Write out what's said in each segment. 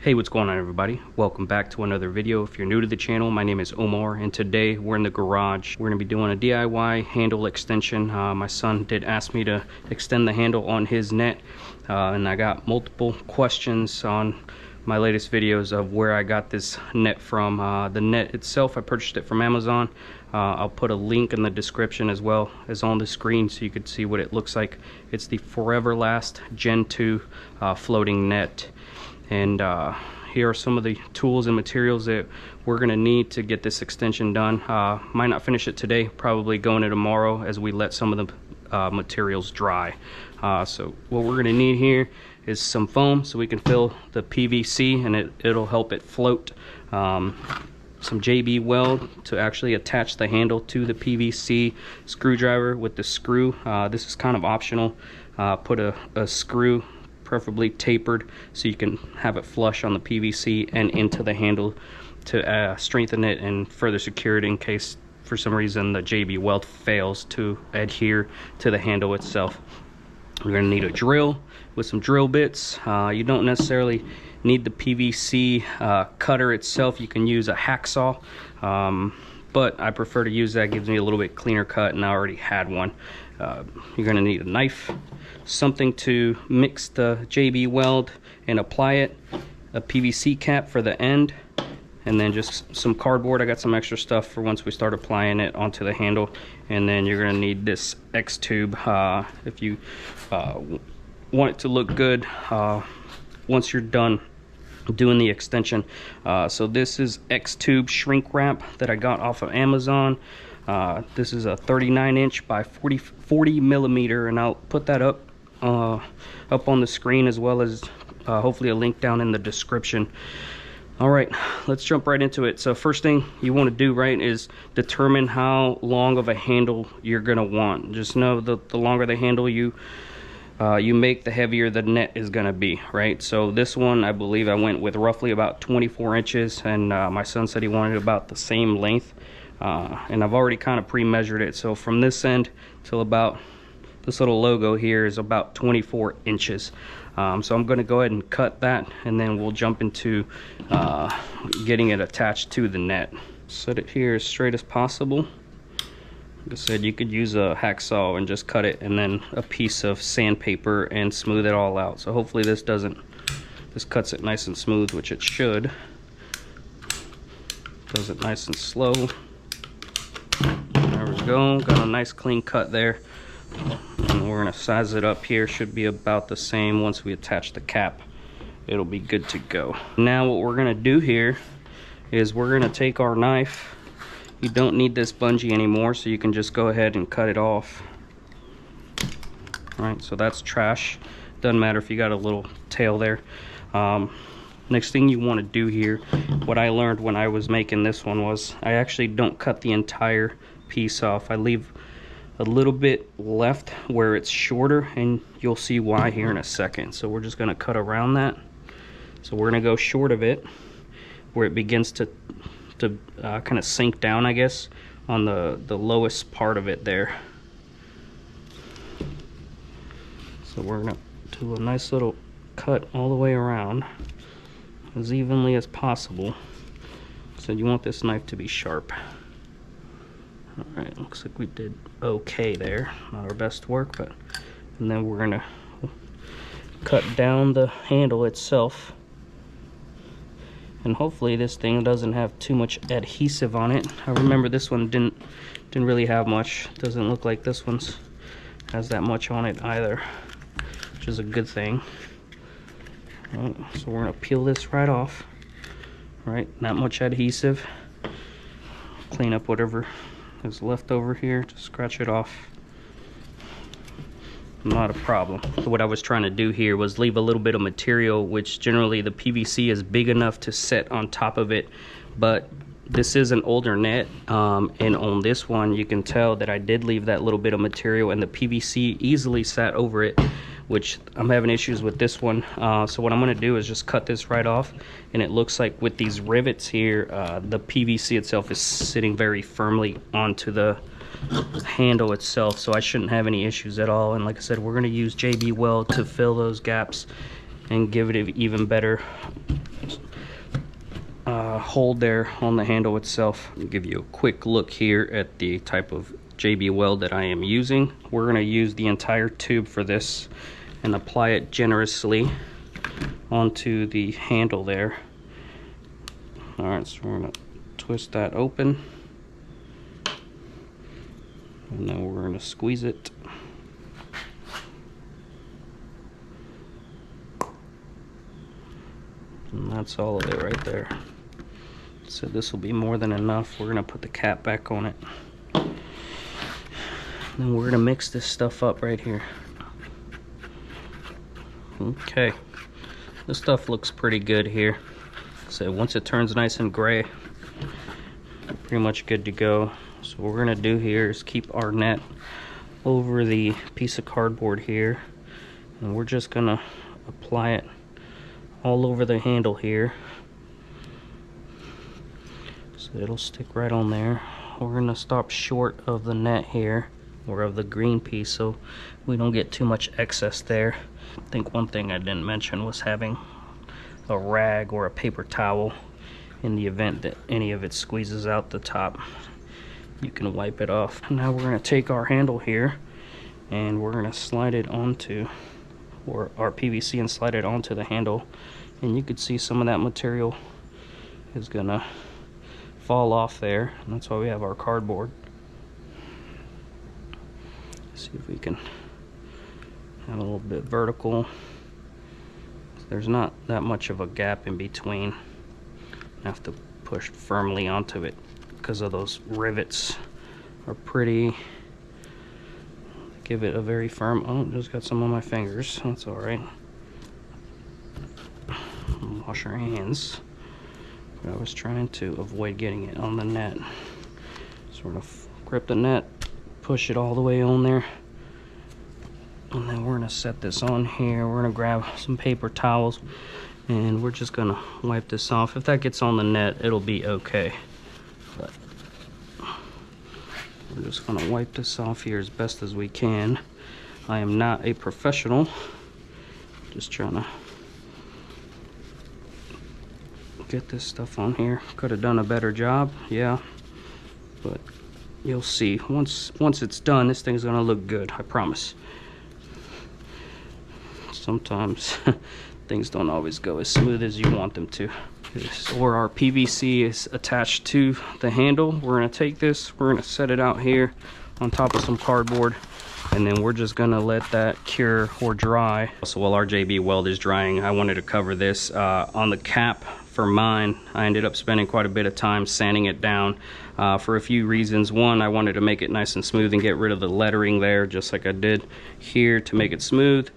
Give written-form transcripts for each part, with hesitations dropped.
Hey, what's going on, everybody? Welcome back to another video. If you're new to the channel, my name is Omar, and today we're in the garage. We're going to be doing a DIY handle extension. My son did ask me to extend the handle on his net, and I got multiple questions on my latest videos of where I got this net from. The net itself, I purchased it from Amazon. I'll put a link in the description as well as on the screen so you could see what it looks like. It's the Foreverlast Gen 2 floating net. And here are some of the tools and materials that we're going to need to get this extension done. Might not finish it today, probably going to tomorrow as we let some of the materials dry. So what we're going to need here is some foam so we can fill the PVC and it'll help it float. Some JB weld to actually attach the handle to the PVC, screwdriver with the screw. This is kind of optional. Put a screw, preferably tapered, so you can have it flush on the PVC and into the handle to strengthen it and further secure it in case for some reason the JB weld fails to adhere to the handle itself. We're going to need a drill with some drill bits. You don't necessarily need the PVC cutter itself. You can use a hacksaw, but I prefer to use that. It gives me a little bit cleaner cut, and I already had one. You're going to need a knife, something to mix the JB weld and apply it, a PVC cap for the end, and then just some cardboard. I got some extra stuff for once we start applying it onto the handle. And then you're going to need this X tube if you want it to look good once you're done doing the extension. So this is X tube shrink wrap that I got off of Amazon. This is a 39-inch by 40 millimeter, and I'll put that up on the screen, as well as hopefully a link down in the description. All right, let's jump right into it. So first thing you want to do, right, is determine how long of a handle you're gonna want. Just know that the longer the handle you make, the heavier the net is gonna be, right? So this one, I believe I went with roughly about 24 inches, and my son said he wanted about the same length. And I've already kind of pre-measured it. So from this end till about this little logo here is about 24 inches. So I'm going to go ahead and cut that, and then we'll jump into getting it attached to the net. Set it here as straight as possible. Like I said, you could use a hacksaw and just cut it, and then a piece of sandpaper and smooth it all out. So hopefully this cuts it nice and smooth, which it should. Does it nice and slow. There we go, got a nice clean cut there. And we're gonna size it up here. Should be about the same. Once we attach the cap, it'll be good to go. Now what we're gonna do here is we're gonna take our knife. You don't need this bungee anymore, so you can just go ahead and cut it off. All right, so that's trash. Doesn't matter if you got a little tail there. Next thing you want to do here, what I learned when I was making this one, was I actually don't cut the entire piece off. I leave a little bit left where it's shorter, and you'll see why here in a second. So we're just going to cut around that. So we're going to go short of it where it begins to kind of sink down, I guess, on the lowest part of it there. So we're going to do a nice little cut all the way around as evenly as possible. So you want this knife to be sharp. All right, looks like we did okay there. Not our best work, but and then we're gonna cut down the handle itself. And hopefully this thing doesn't have too much adhesive on it. I remember this one didn't really have much. Doesn't look like this one's has that much on it either, which is a good thing. Right, so we're gonna peel this right off. Right, not much adhesive. Clean up whatever is left over here, just scratch it off. Not a problem. So what I was trying to do here was leave a little bit of material, which generally the PVC is big enough to set on top of it, but this is an older net, and on this one you can tell that I did leave that little bit of material, and the PVC easily sat over it, which I'm having issues with this one. So what I'm going to do is just cut this right off, and it looks like with these rivets here, the PVC itself is sitting very firmly onto the handle itself, so I shouldn't have any issues at all. And like I said, we're going to use JB Weld to fill those gaps and give it an even better hold there on the handle itself. I'll give you a quick look here at the type of JB Weld that I am using. We're going to use the entire tube for this and apply it generously onto the handle there. Alright, so we're going to twist that open, and then we're going to squeeze it. And that's all of it right there. So this will be more than enough. We're going to put the cap back on it. And we're going to mix this stuff up right here. Okay. This stuff looks pretty good here. So once it turns nice and gray, we're pretty much good to go. So what we're going to do here is keep our net over the piece of cardboard here. And we're just going to apply it all over the handle here, so it'll stick right on there. We're going to stop short of the net here, or of the green piece, so we don't get too much excess there. I think one thing I didn't mention was having a rag or a paper towel in the event that any of it squeezes out the top. You can wipe it off. Now we're going to take our handle here and we're going to slide it onto, or our PVC, and slide it onto the handle, and you could see some of that material is gonna fall off there, and that's why we have our cardboard. See if we can have a little bit vertical. There's not that much of a gap in between. I have to push firmly onto it because of those rivets are pretty. Give it a very firm. Oh, just got some on my fingers. That's all right. Wash our hands. But I was trying to avoid getting it on the net. Sort of grip the net, push it all the way on there, and then we're gonna set this on here. We're gonna grab some paper towels, and we're just gonna wipe this off. If that gets on the net, it'll be okay. But we're just gonna wipe this off here as best as we can. I am not a professional, just trying to get this stuff on here. Could have done a better job, yeah, but you'll see once it's done, this thing's gonna look good, I promise. Sometimes things don't always go as smooth as you want them to. Or our PVC is attached to the handle. We're gonna take this, we're gonna set it out here on top of some cardboard, and then we're just gonna let that cure or dry. So while our JB Weld is drying, I wanted to cover this on the cap. For mine, I ended up spending quite a bit of time sanding it down for a few reasons. One, I wanted to make it nice and smooth and get rid of the lettering there, just like I did here, to make it smooth.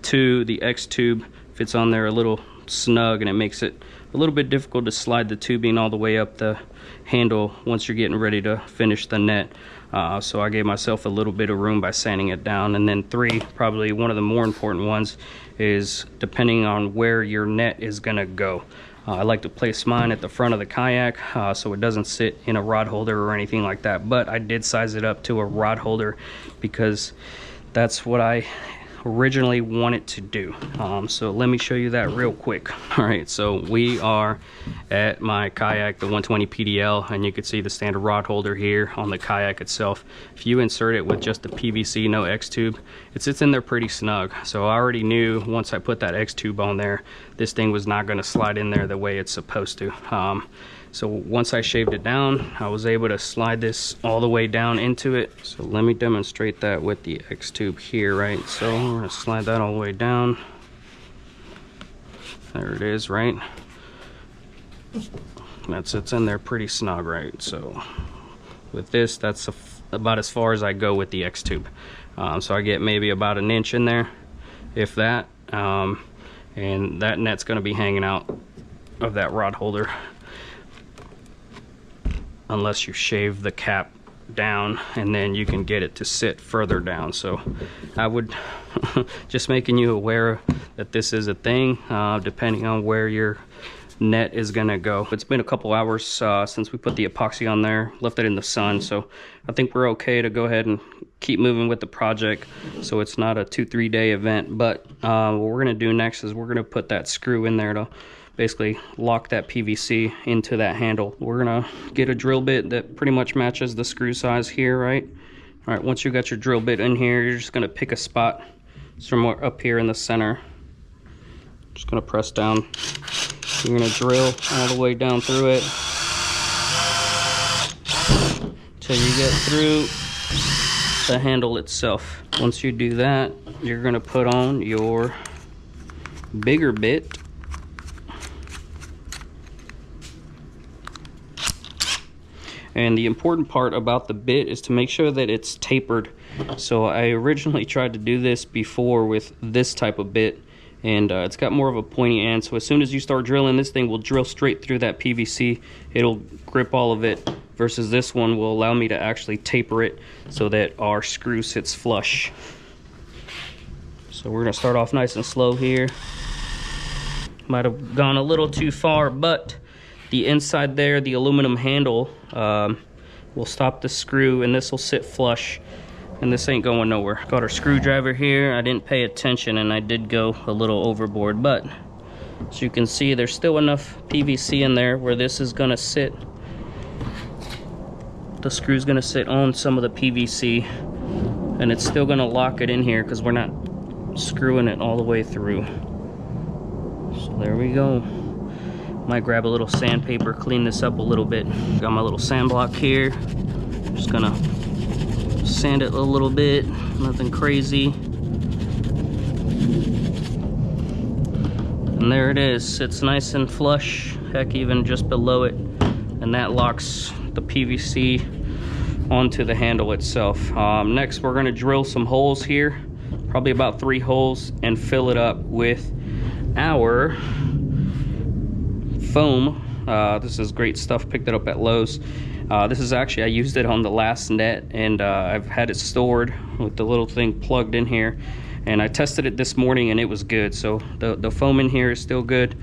Two, the X tube fits on there a little snug, and it makes it a little bit difficult to slide the tubing all the way up the handle once you're getting ready to finish the net. So I gave myself a little bit of room by sanding it down. And then three, probably one of the more important ones, is depending on where your net is gonna go. I like to place mine at the front of the kayak so it doesn't sit in a rod holder or anything like that, but I did size it up to a rod holder because that's what I originally wanted to do. So let me show you that real quick. All right, so we are at my kayak, the 120 PDL, and you can see the standard rod holder here on the kayak itself. If you insert it with just the PVC, no X tube, it sits in there pretty snug. So I already knew once I put that X tube on there, this thing was not going to slide in there the way it's supposed to. So once I shaved it down, I was able to slide this all the way down into it. So let me demonstrate that with the X tube here, right? So we're gonna slide that all the way down. There it is, right? That sits in there pretty snug, right? So with this, that's about as far as I go with the X tube. So I get maybe about an inch in there, if that. And that net's gonna be hanging out of that rod holder, unless you shave the cap down, and then you can get it to sit further down. So I would just making you aware that this is a thing, depending on where your net is gonna go. It's been a couple hours since we put the epoxy on there, left it in the sun, so I think we're okay to go ahead and keep moving with the project so it's not a 2-3 day event. But what we're gonna do next is we're gonna put that screw in there to basically lock that PVC into that handle. We're gonna get a drill bit that pretty much matches the screw size here, right? All right, once you got your drill bit in here, you're just gonna pick a spot somewhere up here in the center. Just gonna press down. You're gonna drill all the way down through it till you get through the handle itself. Once you do that, you're gonna put on your bigger bit. And the important part about the bit is to make sure that it's tapered. So I originally tried to do this before with this type of bit, and it's got more of a pointy end. So as soon as you start drilling, this thing will drill straight through that PVC. It'll grip all of it, versus this one will allow me to actually taper it so that our screw sits flush. So we're gonna start off nice and slow here. Might have gone a little too far, but the inside there, the aluminum handle, will stop the screw, and this will sit flush, and this ain't going nowhere. Got our screwdriver here. I didn't pay attention and I did go a little overboard, but as you can see, there's still enough PVC in there where this is gonna sit. The screw's gonna sit on some of the PVC, and it's still gonna lock it in here because we're not screwing it all the way through. So there we go. Might grab a little sandpaper, clean this up a little bit. Got my little sand block here. Just gonna sand it a little bit, nothing crazy. And there it is, sits nice and flush, heck, even just below it. And that locks the PVC onto the handle itself. Next, we're gonna drill some holes here, probably about 3 holes, and fill it up with our foam. This is great stuff, picked it up at Lowe's. This is actually, I used it on the last net, and I've had it stored with the little thing plugged in here, and I tested it this morning and it was good. So the foam in here is still good,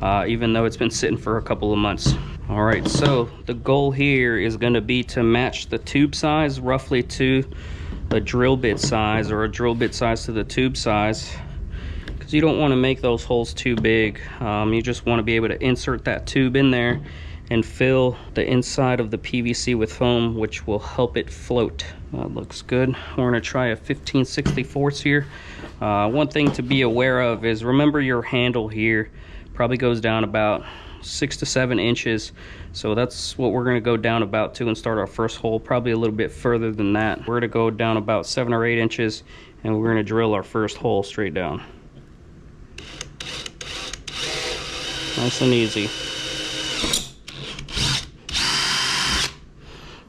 even though it's been sitting for a couple of months. All right, so the goal here is going to be to match the tube size roughly to a drill bit size, or a drill bit size to the tube size. You don't want to make those holes too big. You just want to be able to insert that tube in there and fill the inside of the PVC with foam, which will help it float. That looks good. We're going to try a 15/64 here. One thing to be aware of is, remember your handle here probably goes down about 6 to 7 inches. So that's what we're going to go down about to and start our first hole, probably a little bit further than that. We're going to go down about 7 or 8 inches, and we're going to drill our first hole straight down. Nice and easy.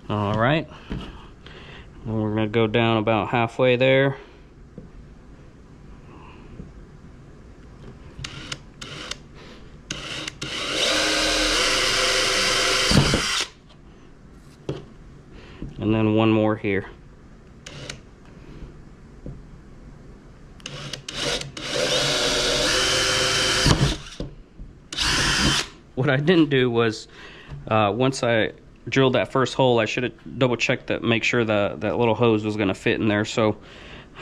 All right, and we're gonna go down about halfway there. And then one more here. What I didn't do was, once I drilled that first hole, I should have double checked that, make sure that little hose was going to fit in there. So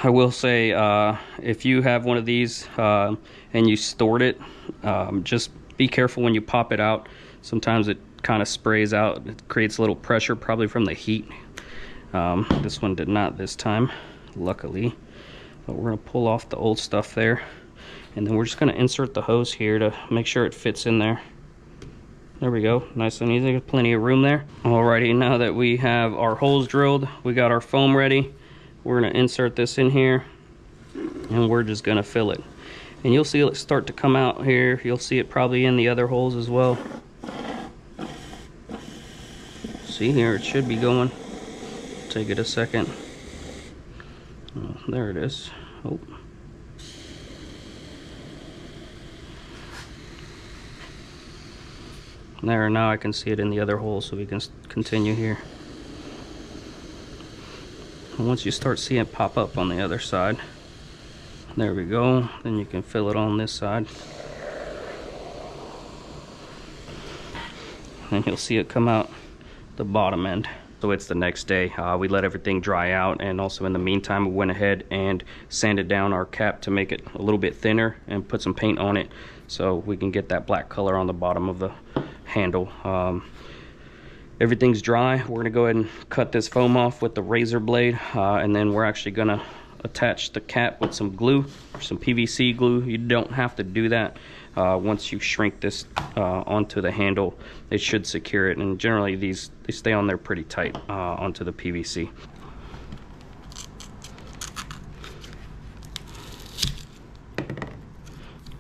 I will say, if you have one of these and you stored it, just be careful when you pop it out. Sometimes it kind of sprays out. It creates a little pressure, probably from the heat. This one did not this time, luckily. But we're going to pull off the old stuff there, and then we're just going to insert the hose here to make sure it fits in there. There we go, nice and easy, plenty of room there. Alrighty, now that we have our holes drilled, we got our foam ready. We're gonna insert this in here, and we're just gonna fill it. And you'll see it start to come out here. You'll see it probably in the other holes as well. See here, it should be going. Take it a second. Oh, there it is. Oh. There, now I can see it in the other hole, so we can continue here. And once you start seeing it pop up on the other side, there we go, then you can fill it on this side. and you'll see it come out the bottom end. So it's the next day. We let everything dry out, and also in the meantime we went ahead and sanded down our cap to make it a little bit thinner and put some paint on it so we can get that black color on the bottom of the handle. Everything's dry. We're gonna go ahead and cut this foam off with the razor blade, and then we're actually gonna attach the cap with some glue, or some PVC glue. You don't have to do that. Once you shrink this onto the handle, it should secure it, and generally they stay on there pretty tight onto the PVC.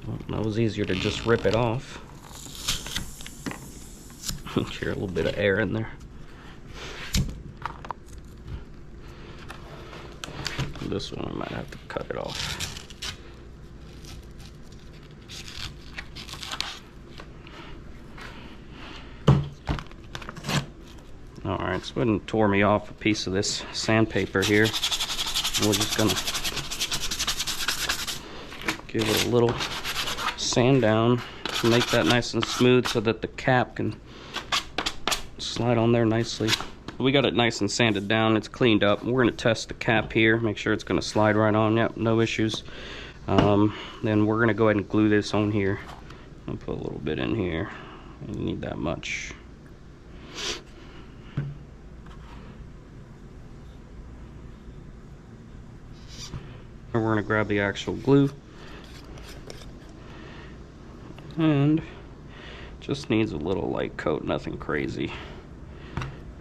Well, that was easier to just rip it off. Share a little bit of air in there. This one I might have to cut it off. Alright, so it and tore me off a piece of this sandpaper here. We're just gonna give it a little sand down to make that nice and smooth so that the cap can slide on there nicely. We got it nice and sanded down, it's cleaned up. We're gonna test the cap here, make sure it's gonna slide right on. Yep, no issues. Then we're gonna go ahead and glue this on here. I'll put a little bit in here. I don't need that much. And we're gonna grab the actual glue, and just needs a little light coat, nothing crazy.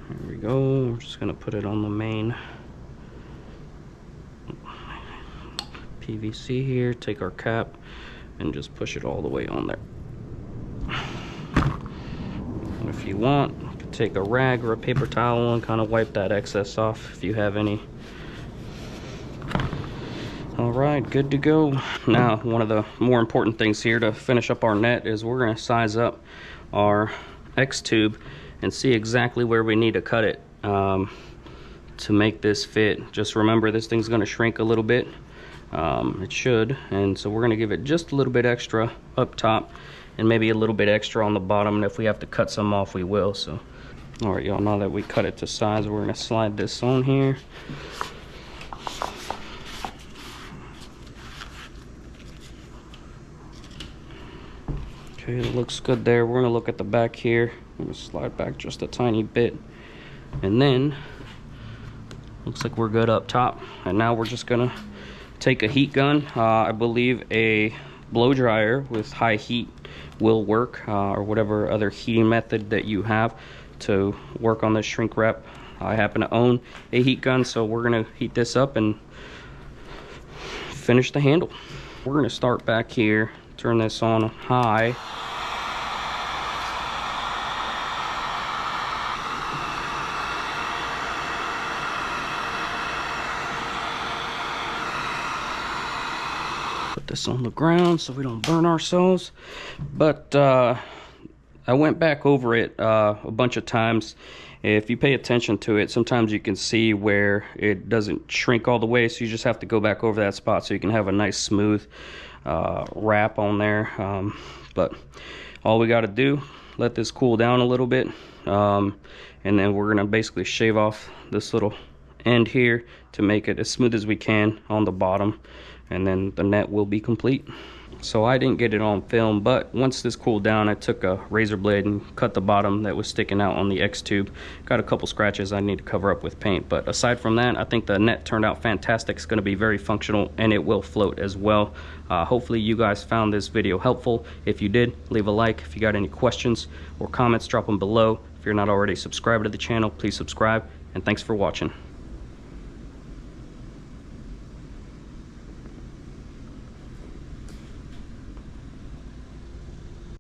There we go. We're just gonna put it on the main PVC here, take our cap and just push it all the way on there. And if you want, you can take a rag or a paper towel and kind of wipe that excess off if you have any. All right, good to go. Now, one of the more important things here to finish up our net is we're gonna size up our X tube and see exactly where we need to cut it to make this fit. Just remember, this thing's gonna shrink a little bit. It should, and so we're gonna give it just a little bit extra up top and maybe a little bit extra on the bottom, and if we have to cut some off, we will. So, all right, y'all, now that we cut it to size, we're gonna slide this on here. Okay, it looks good there. We're gonna look at the back here. I'm gonna slide back just a tiny bit, and then looks like we're good up top. And now we're just gonna take a heat gun. I believe a blow dryer with high heat will work, or whatever other heating method that you have to work on this shrink wrap. I happen to own a heat gun, so we're gonna heat this up and finish the handle. We're gonna start back here, turn this on high. Put this on the ground so we don't burn ourselves. But I went back over it a bunch of times. If you pay attention to it, sometimes you can see where it doesn't shrink all the way, so you just have to go back over that spot so you can have a nice smooth wrap on there. But all we got to do, let this cool down a little bit, and then we're gonna basically shave off this little end here to make it as smooth as we can on the bottom, and then the net will be complete. So I didn't get it on film, but once this cooled down, I took a razor blade and cut the bottom that was sticking out on the X tube. Got a couple scratches I need to cover up with paint, but aside from that, I think the net turned out fantastic. It's going to be very functional, and it will float as well. Hopefully you guys found this video helpful. If you did, leave a like. If you got any questions or comments, drop them below. If you're not already subscribed to the channel, please subscribe, and thanks for watching.